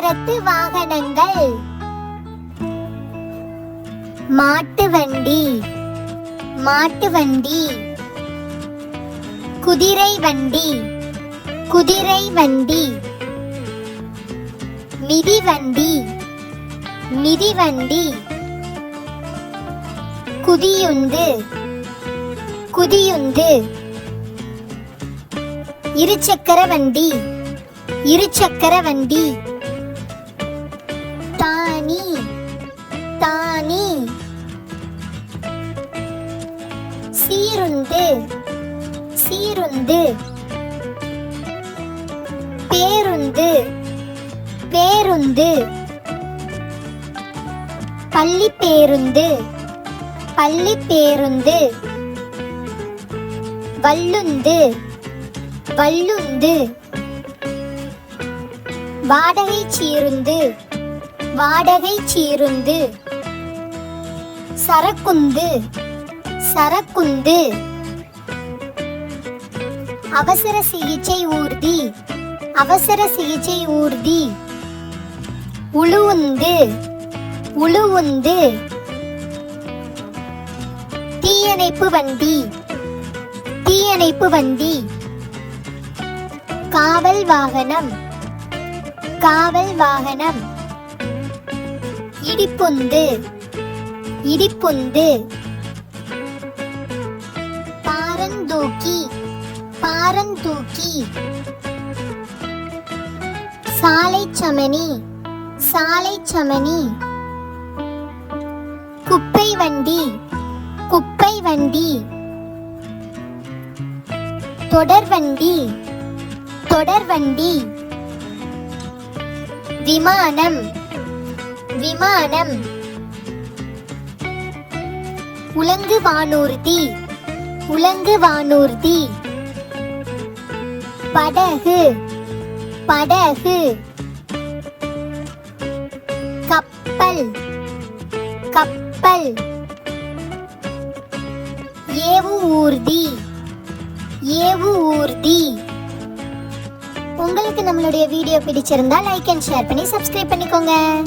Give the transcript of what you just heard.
போக்குவரத்து வாகனங்கள். மாட்டு வண்டி, மாட்டு வண்டி. குதிரை வண்டி, குதிரை வண்டி. மிதிவண்டி, மிதிவண்டி. குதியுந்து, குதியுந்து. இருசக்கர வண்டி, இருசக்கர வண்டி. தானி, தானி. சீருந்து, சீருந்து. பேருந்து, பேருந்து. பள்ளி பேருந்து, பள்ளி பேருந்து. வள்ளுந்து, வள்ளுந்து. வாடகை சீருந்து, வாடகை சீருந்து. சரக்குந்து, சரக்குந்து. அவசர சிகிச்சை ஊர்தி, அவசர சிகிச்சை ஊர்தி. உழுவுந்து, உழுவுந்து. தீயணைப்பு வண்டி, தீயணைப்பு வண்டி. காவல் வாகனம், காவல் வாகனம். இடிப்புந்து, இடிப்புந்து. பாரந்தூக்கி, பாரந்தூக்கி. சாலை சமனி, சாலை சமனி. குப்பை வண்டி, குப்பை வண்டி. தொடர்வண்டி, தொடர்வண்டி. விமானம், விமானம். உலங்கு வானூர்தி, உலங்கு வானூர்தி. படகு, படகு. கப்பல், கப்பல். ஏவு ஊர்தி, ஏவு ஊர்தி. உங்களுக்கு நம்மளுடைய வீடியோ பிடிச்சிருந்தா லைக் அண்ட் ஷேர் பண்ணி சப்ஸ்கிரைப் பண்ணிக்கோங்க.